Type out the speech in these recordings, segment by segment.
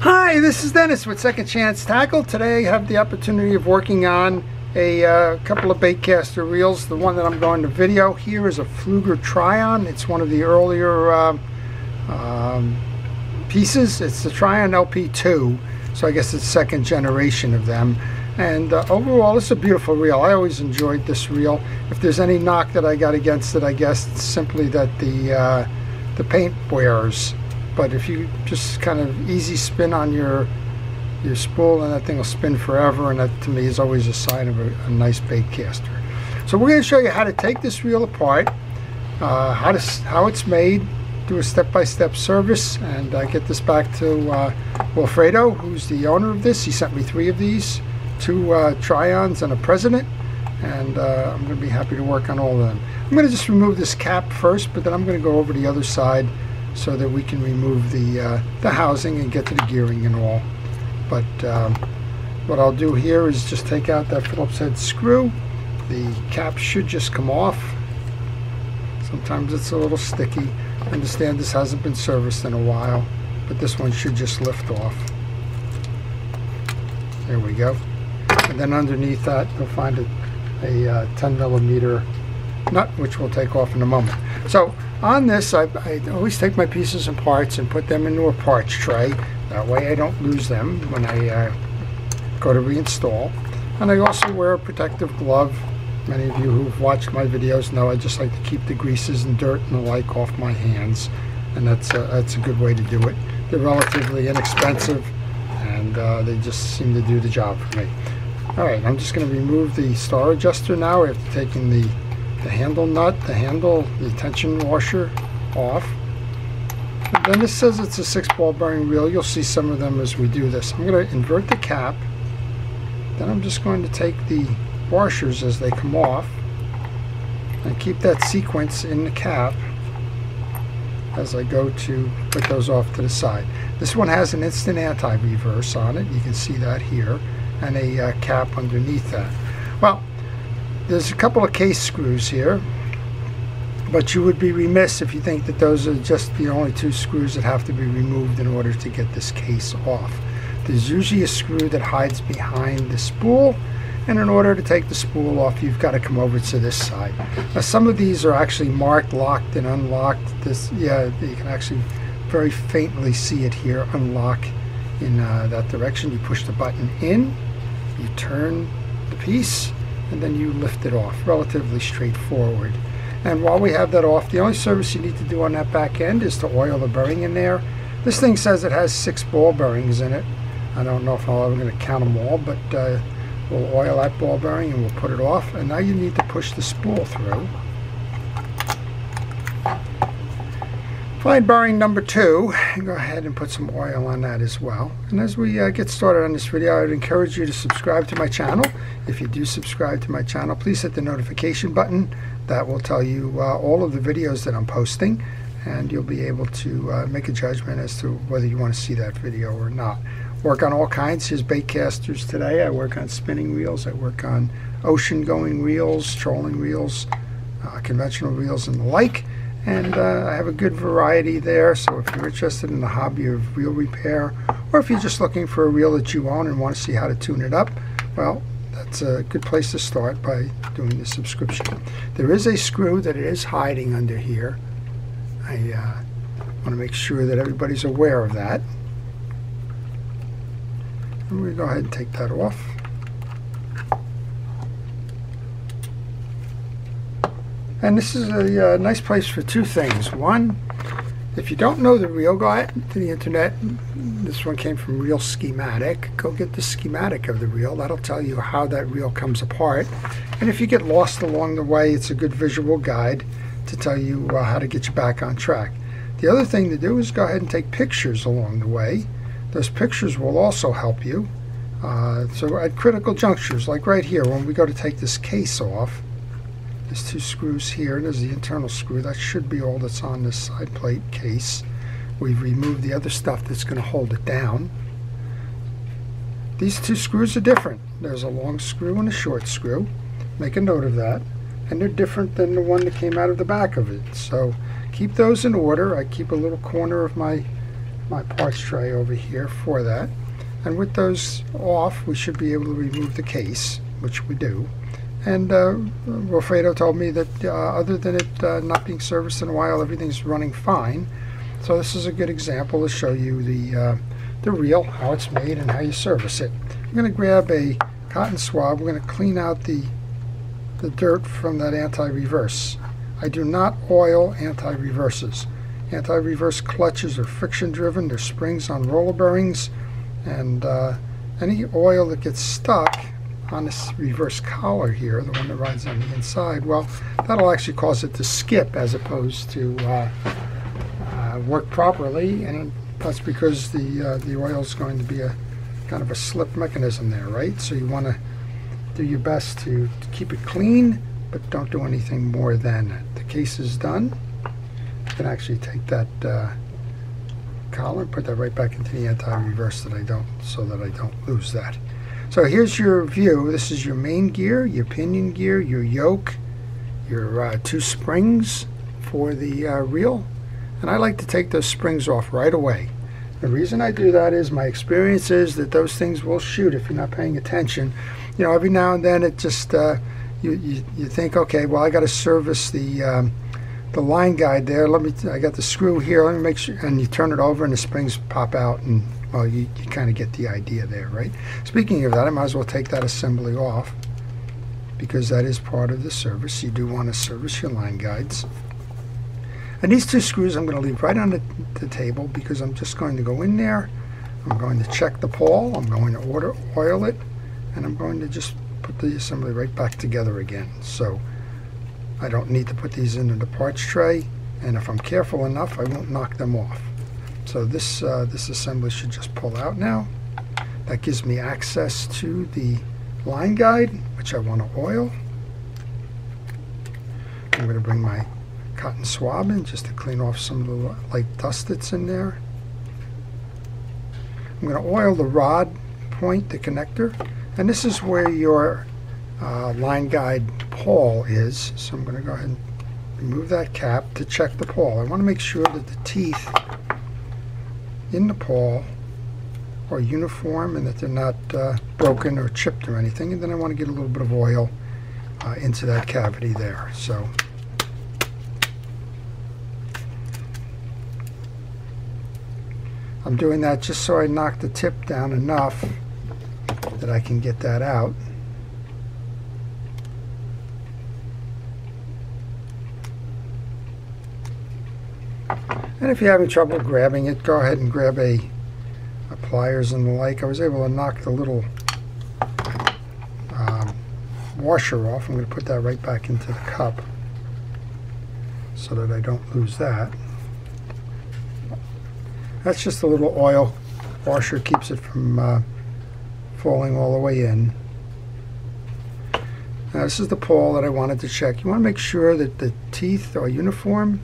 Hi, this is Dennis with Second Chance Tackle. Today I have the opportunity of working on a couple of baitcaster reels. The one that I'm going to video here is a Pflueger Trion. It's one of the earlier pieces. It's the Trion LP2, so I guess it's second generation of them. And overall, it's a beautiful reel. I always enjoyed this reel. If there's any knock that I got against it, I guess it's simply that the paint wears. But if you just kind of easy spin on your spool, and that thing will spin forever, and that to me is always a sign of a nice bait caster. So we're going to show you how to take this reel apart, how it's made, do a step-by-step service, and get this back to Wilfredo, who's the owner of this. He sent me 3 of these, 2 Trions and a President, and I'm going to be happy to work on all of them. I'm going to just remove this cap first, but then I'm going to go over the other side so that we can remove the housing and get to the gearing and all. But what I'll do here is just take out that Phillips head screw. The cap should just come off. Sometimes it's a little sticky. I understand this hasn't been serviced in a while, but this one should just lift off. There we go. And then underneath that you'll find a 10mm nut, which we'll take off in a moment. So on this, I always take my pieces and parts and put them into a parts tray. That way I don't lose them when I go to reinstall. And I also wear a protective glove. Many of you who've watched my videos know I just like to keep the greases and dirt and the like off my hands, and that's a good way to do it. They're relatively inexpensive, and they just seem to do the job for me. Alright, I'm just going to remove the star adjuster now after taking the handle nut, the tension washer off. And then this says it's a 6-ball bearing reel. You'll see some of them as we do this. I'm going to invert the cap. Then I'm just going to take the washers as they come off and keep that sequence in the cap as I go to put those off to the side. This one has an instant anti-reverse on it. You can see that here, and a cap underneath that. Well, there's a couple of case screws here, but you would be remiss if you think that those are just the only 2 screws that have to be removed in order to get this case off. There's usually a screw that hides behind the spool, and in order to take the spool off, you've got to come over to this side. Now, some of these are actually marked locked and unlocked. Yeah, you can actually very faintly see it here, unlock in that direction. You push the button in, you turn the piece, and then you lift it off. Relatively straightforward. And while we have that off, the only service you need to do on that back end is to oil the bearing in there. This thing says it has 6 ball bearings in it. I don't know if I'm ever going to count them all, but we'll oil that ball bearing and we'll put it off. And now you need to push the spool through. Find bearing number 2 and go ahead and put some oil on that as well. And as we get started on this video, I would encourage you to subscribe to my channel. If you do subscribe to my channel, please hit the notification button. That will tell you all of the videos that I'm posting, and you'll be able to make a judgment as to whether you want to see that video or not. Work on all kinds. Here's bait casters today. I work on spinning reels. I work on ocean going reels, trolling reels, conventional reels, and the like. And I have a good variety there, so if you're interested in the hobby of reel repair, or if you're just looking for a reel that you own and want to see how to tune it up, well, that's a good place to start by doing the subscription. There is a screw that is hiding under here. I want to make sure that everybody's aware of that. I'm going to go ahead and take that off. And this is a nice place for 2 things. One, if you don't know the reel, go out to the internet. This one came from Reel Schematic. Go get the schematic of the reel. That'll tell you how that reel comes apart. And if you get lost along the way, it's a good visual guide to tell you how to get you back on track. The other thing to do is go ahead and take pictures along the way. Those pictures will also help you. So at critical junctures, like right here, when we go to take this case off, there's 2 screws here. There's the internal screw. That should be all that's on this side plate case. We've removed the other stuff that's going to hold it down. These 2 screws are different. There's a long screw and a short screw. Make a note of that. And they're different than the one that came out of the back of it. So keep those in order. I keep a little corner of my my parts tray over here for that. And with those off, we should be able to remove the case, which we do. And Wilfredo told me that other than it not being serviced in a while, everything's running fine. So this is a good example to show you the reel, how it's made and how you service it. I'm going to grab a cotton swab. We're going to clean out the dirt from that anti-reverse. I do not oil anti-reverses. Anti-reverse clutches are friction driven. They're springs on roller bearings, and any oil that gets stuck on this reverse collar here, the one that rides on the inside, well, that'll actually cause it to skip as opposed to work properly, and that's because the oil is going to be a kind of a slip mechanism there, right? So you want to do your best to keep it clean, but don't do anything more than that. The case is done. You can actually take that collar and put that right back into the anti-reverse so that I don't lose that. So here's your view. This is your main gear, your pinion gear, your yoke, your 2 springs for the reel. And I like to take those springs off right away. The reason I do that is my experience is that those things will shoot if you're not paying attention. You know, every now and then it just, you think, okay, well, I got to service the line guide there. I got the screw here, let me make sure, and you turn it over and the springs pop out, and well, you kind of get the idea there, right? Speaking of that, I might as well take that assembly off because that is part of the service. You do want to service your line guides. And these 2 screws I'm going to leave right on the table because I'm just going to go in there. I'm going to check the pawl. I'm going to oil it, and I'm going to just put the assembly right back together again. So I don't need to put these into the parts tray, and if I'm careful enough, I won't knock them off. So this assembly should just pull out now. That gives me access to the line guide, which I want to oil. I'm going to bring my cotton swab in just to clean off some of the light dust that's in there. I'm going to oil the rod point, the connector, and this is where your line guide pawl is. So I'm going to go ahead and remove that cap to check the pawl. I want to make sure that the teeth in the pawl are uniform and that they're not broken or chipped or anything. And then I want to get a little bit of oil into that cavity there. So I'm doing that just so I knock the tip down enough that I can get that out. And if you're having trouble grabbing it, go ahead and grab a pliers and the like. I was able to knock the little washer off. I'm going to put that right back into the cup so that I don't lose that. That's just a little oil washer, keeps it from falling all the way in. Now this is the pawl that I wanted to check. You want to make sure that the teeth are uniform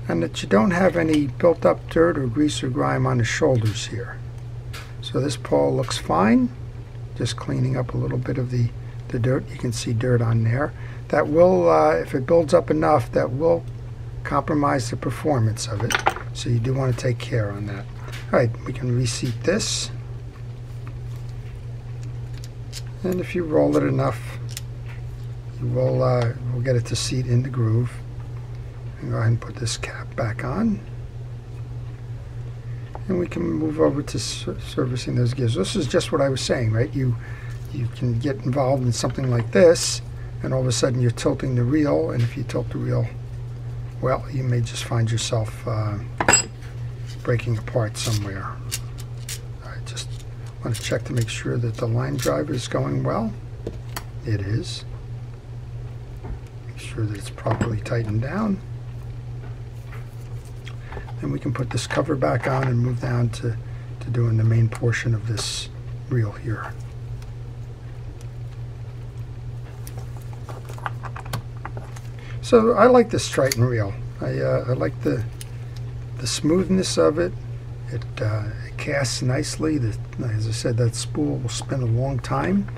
and that you don't have any built up dirt or grease or grime on the shoulders here. So this pawl looks fine. Just cleaning up a little bit of the dirt. You can see dirt on there. That will, if it builds up enough, that will compromise the performance of it. So you do want to take care on that. Alright, we can reseat this. And if you roll it enough, you will get it to seat in the groove. And go ahead and put this cap back on. And we can move over to servicing those gears. This is just what I was saying, right? You can get involved in something like this, and all of a sudden you're tilting the reel, and if you tilt the reel, well, you may just find yourself breaking apart somewhere. I just want to check to make sure that the line drive is going well. It is. Make sure that it's properly tightened down. Then we can put this cover back on and move down to doing the main portion of this reel here. So I like this Triton reel. I like the smoothness of it. It casts nicely. As I said, that spool will spin a long time.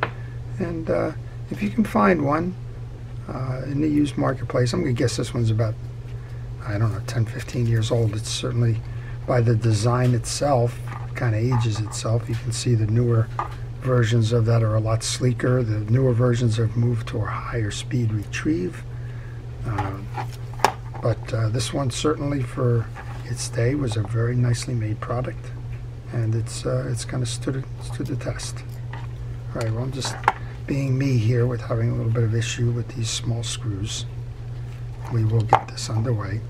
And if you can find one in the used marketplace, I'm going to guess this one's about, I don't know, 10, 15 years old. It's certainly by the design itself, kind of ages itself. You can see the newer versions of that are a lot sleeker. The newer versions have moved to a higher speed retrieve. But this one certainly for its day was a very nicely made product, and it's kind of stood the test. All right, well, I'm just being me here with having a little bit of issue with these small screws. We will get this underway.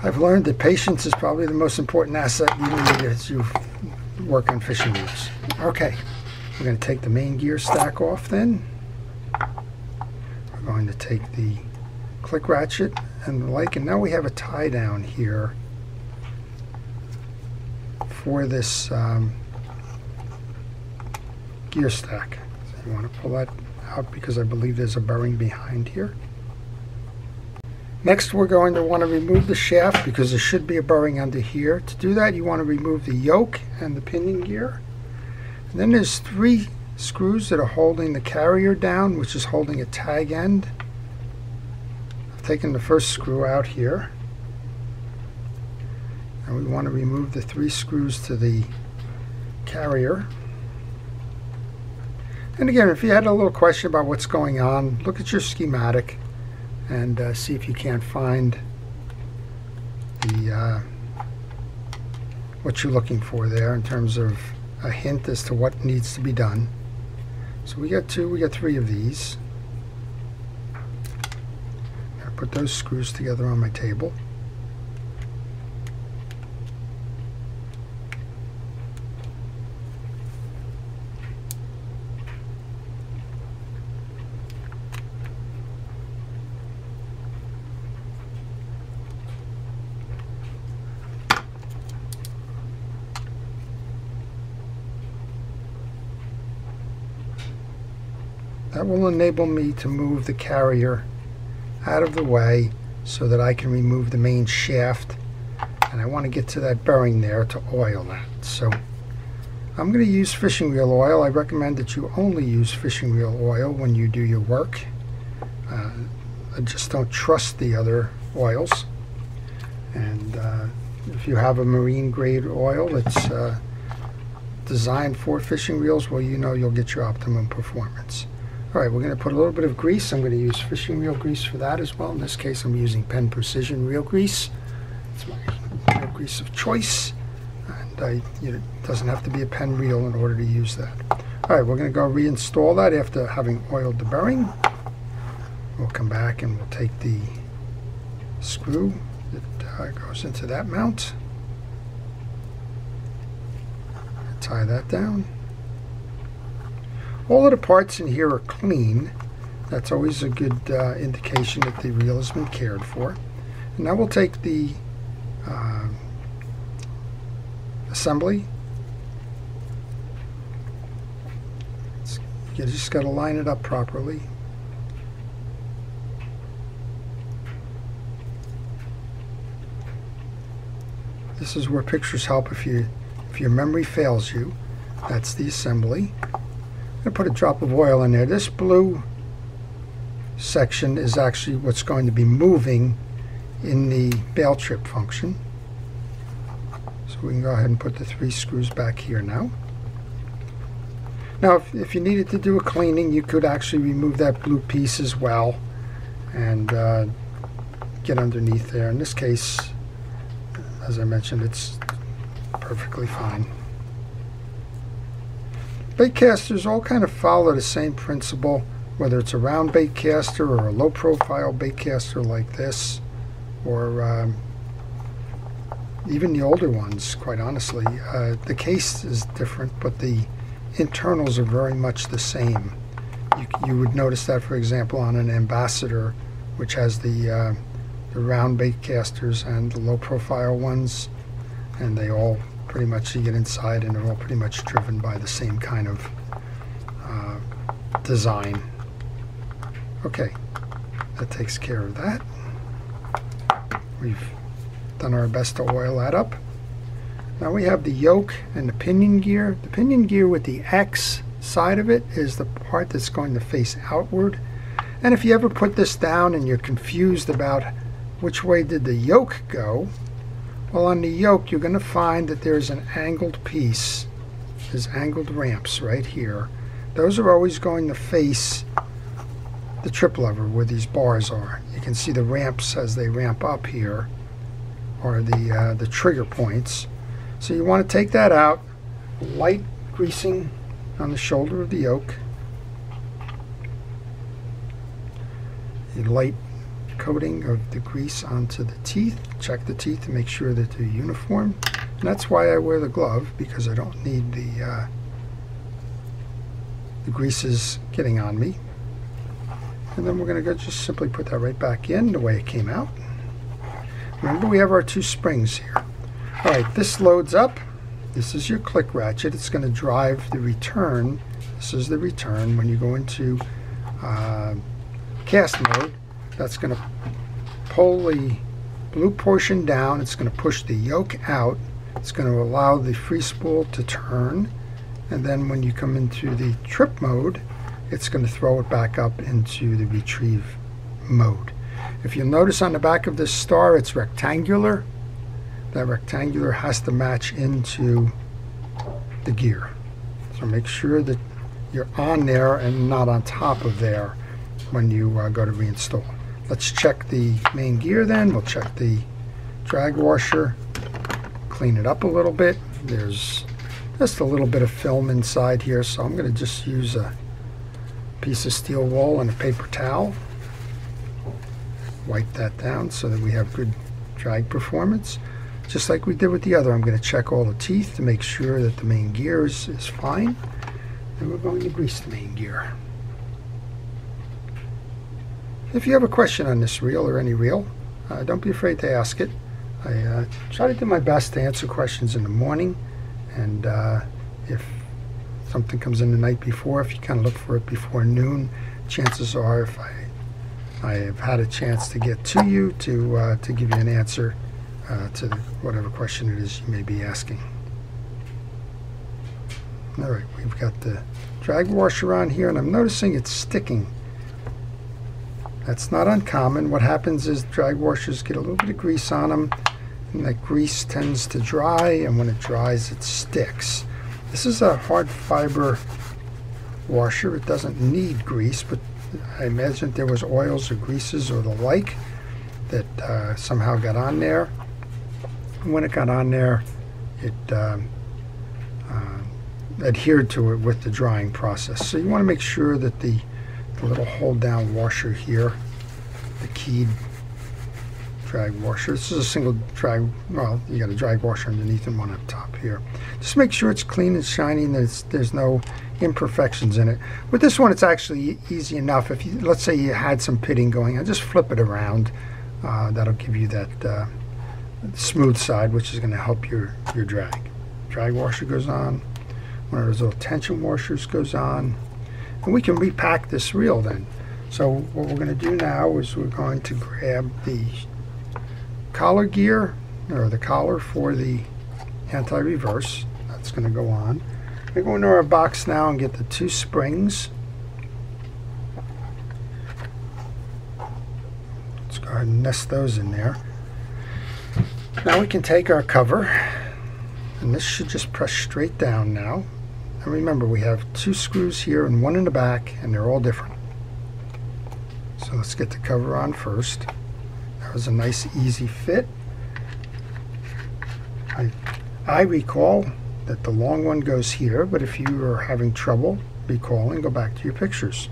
I've learned that patience is probably the most important asset you need as you work on fishing reels. Okay, we're going to take the main gear stack off then. We're going to take the click ratchet and the like, and now we have a tie down here for this gear stack. So you want to pull that out because I believe there's a bearing behind here. Next, we're going to want to remove the shaft because there should be a bearing under here. To do that, you want to remove the yoke and the pinion gear. And then there's 3 screws that are holding the carrier down, which is holding a tag end. I've taken the first screw out here. And we want to remove the 3 screws to the carrier. And again, if you had a little question about what's going on, look at your schematic and see if you can't find the what you're looking for there in terms of a hint as to what needs to be done. So we got 3 of these. I put those screws together on my table. That will enable me to move the carrier out of the way so that I can remove the main shaft, and I want to get to that bearing there to oil that. So I'm going to use fishing reel oil. I recommend that you only use fishing reel oil when you do your work. I just don't trust the other oils, and if you have a marine grade oil that's designed for fishing reels, well, you know you'll get your optimum performance. All right, we're going to put a little bit of grease. I'm going to use fishing reel grease for that as well. In this case, I'm using Penn Precision reel grease. It's my reel grease of choice, and it doesn't have to be a Penn reel in order to use that. All right, we're going to go reinstall that after having oiled the bearing. We'll come back and we'll take the screw that goes into that mount, tie that down. All of the parts in here are clean. That's always a good indication that the reel has been cared for. And now we'll take the assembly. You just got to line it up properly. This is where pictures help if your memory fails you. That's the assembly. I'm going to put a drop of oil in there. This blue section is actually what's going to be moving in the bail trip function. So we can go ahead and put the 3 screws back here now. Now, if you needed to do a cleaning, you could actually remove that blue piece as well and get underneath there. In this case, as I mentioned, it's perfectly fine. Bait casters all kind of follow the same principle, whether it's a round bait caster or a low profile bait caster like this, or even the older ones, quite honestly. The case is different, but the internals are very much the same. You would notice that, for example, on an Ambassador, which has the round bait casters and the low profile ones, and they all pretty much, you get inside and they're all pretty much driven by the same kind of design. Okay, that takes care of that. We've done our best to oil that up. Now we have the yoke and the pinion gear. The pinion gear with the X side of it is the part that's going to face outward. And if you ever put this down and you're confused about which way did the yoke go, Well, on the yoke, you're going to find that there's an angled piece. There's angled ramps right here. Those are always going to face the trip lever where these bars are. You can see the ramps as they ramp up here, or the trigger points. So you want to take that out, light greasing on the shoulder of the yoke, a light coating of the grease onto the teeth. Check the teeth to make sure that they're uniform. And that's why I wear the glove, because I don't need the greases getting on me. And then we're going to go just simply put that right back in the way it came out. Remember, we have our 2 springs here. All right, this loads up. This is your click ratchet. It's going to drive the return. This is the return. When you go into cast mode, that's going to pull the blue portion down. It's going to push the yoke out. It's going to allow the free spool to turn. And then when you come into the trip mode, it's going to throw it back up into the retrieve mode. If you'll notice on the back of this star, it's rectangular. That rectangular has to match into the gear. So make sure that you're on there and not on top of there when you go to reinstall. Let's check the main gear then. We'll check the drag washer, clean it up a little bit. There's just a little bit of film inside here, so I'm going to just use a piece of steel wool and a paper towel. Wipe that down so that we have good drag performance. Just like we did with the other, I'm going to check all the teeth to make sure that the main gear is fine. And we're going to grease the main gear. If you have a question on this reel or any reel, don't be afraid to ask it. I try to do my best to answer questions in the morning, and if something comes in the night before, if you kind of look for it before noon, chances are if I have had a chance to get to you to give you an answer to whatever question it is you may be asking. All right, we've got the drag washer on here, and I'm noticing it's sticking. That's not uncommon. What happens is drag washers get a little bit of grease on them, and that grease tends to dry, and when it dries, it sticks. This is a hard fiber washer. It doesn't need grease, but I imagine there was oils or greases or the like that somehow got on there. And when it got on there, it adhered to it with the drying process. So you want to make sure that the little hold down washer here, the keyed drag washer. This is a single drag, well, you got a drag washer underneath and one up top here. Just make sure it's clean and shiny and there's no imperfections in it. With this one, it's actually easy enough. If you, let's say you had some pitting going on, just flip it around. That'll give you that smooth side, which is going to help your drag. Drag washer goes on. One of those little tension washers goes on. And we can repack this reel then. So what we're going to do now is we're going to grab the collar gear, or the collar for the anti-reverse. That's going to go on. We go into our box now and get the 2 springs. Let's go ahead and nest those in there. Now we can take our cover, and this should just press straight down now. And remember, we have 2 screws here and 1 in the back, and they're all different. So let's get the cover on first. That was a nice, easy fit. I recall that the long one goes here, but if you are having trouble recalling, go back to your pictures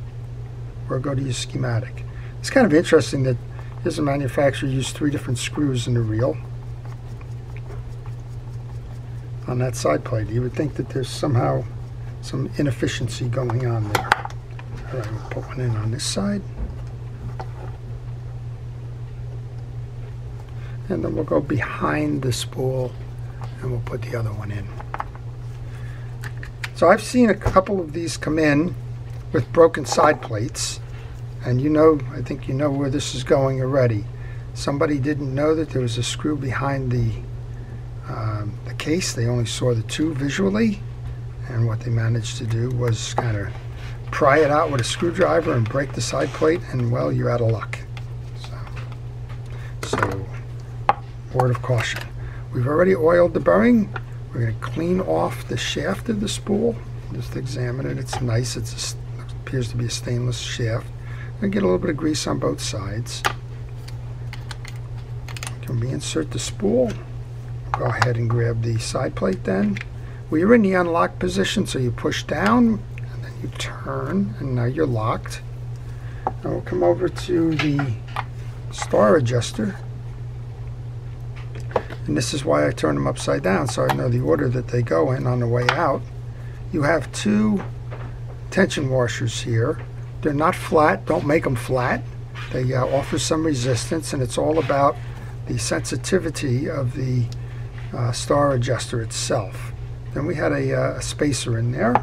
or go to your schematic. It's kind of interesting that here's a manufacturer used 3 different screws in the reel on that side plate. You would think that there's somehow some inefficiency going on there. All right, we'll put one in on this side. And then we'll go behind the spool and we'll put the other one in. So I've seen a couple of these come in with broken side plates, and you know, I think you know where this is going already. Somebody didn't know that there was a screw behind the case. They only saw the 2 visually, and what they managed to do was kind of pry it out with a screwdriver and break the side plate, and well, you're out of luck. So word of caution. we've already oiled the bearing. We're going to clean off the shaft of the spool. Just examine it. It's nice. It appears to be a stainless shaft. And get a little bit of grease on both sides. We can reinsert the spool. Go ahead and grab the side plate then. Well, you're in the unlock position, so you push down and then you turn, and now you're locked. Now we'll come over to the star adjuster. And this is why I turn them upside down, so I know the order that they go in on the way out. You have two tension washers here. They're not flat. Don't make them flat. They offer some resistance, and it's all about the sensitivity of the star adjuster itself. Then we had a spacer in there.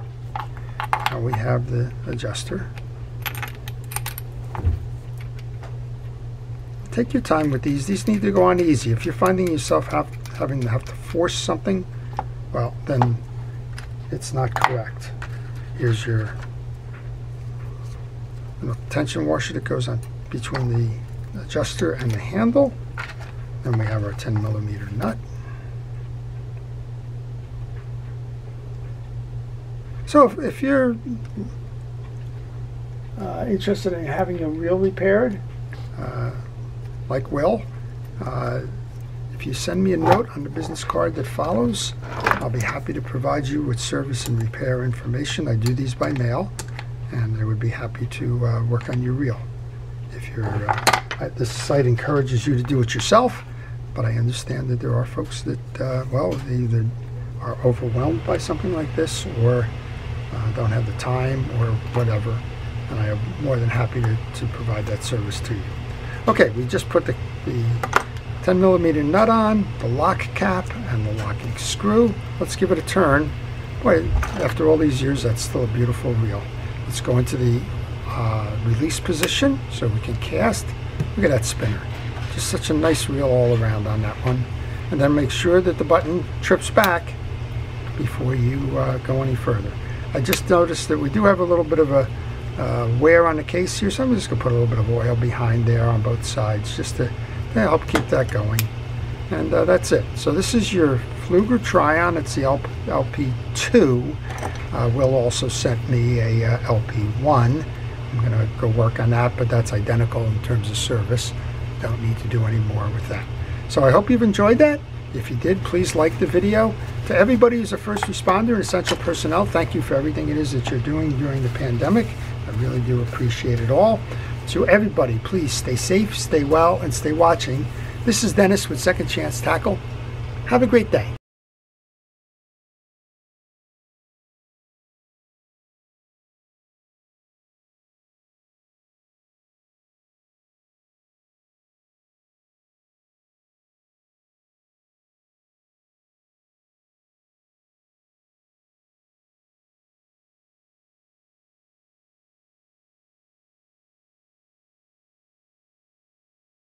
Now we have the adjuster. Take your time with these. These need to go on easy. If you're finding yourself having to force something, well, then it's not correct. Here's your tension washer that goes on between the adjuster and the handle. Then we have our 10mm nut. So if you're interested in having your reel repaired, like Will, if you send me a note on the business card that follows, I'll be happy to provide you with service and repair information. I do these by mail, and I would be happy to work on your reel. If you're, this site encourages you to do it yourself, but I understand that there are folks that, well, they either are overwhelmed by something like this or don't have the time or whatever, and I am more than happy to provide that service to you. Okay, we just put the 10mm nut on, the lock cap, and the locking screw. Let's give it a turn. Boy, after all these years, that's still a beautiful reel. Let's go into the release position so we can cast. Look at that spinner. Just such a nice reel all around on that one. And then make sure that the button trips back before you go any further. I just noticed that we do have a little bit of a wear on the case here, so I'm just going to put a little bit of oil behind there on both sides just to help keep that going. And that's it. So this is your Pflueger Trion. It's the LP2. Will also sent me a LP1. I'm going to go work on that, but that's identical in terms of service. Don't need to do any more with that. So I hope you've enjoyed that. If you did, please like the video. To everybody who's a first responder and essential personnel, thank you for everything it is that you're doing during the pandemic. I really do appreciate it all. To everybody, please stay safe, stay well, and stay watching. This is Dennis with Second Chance Tackle. Have a great day.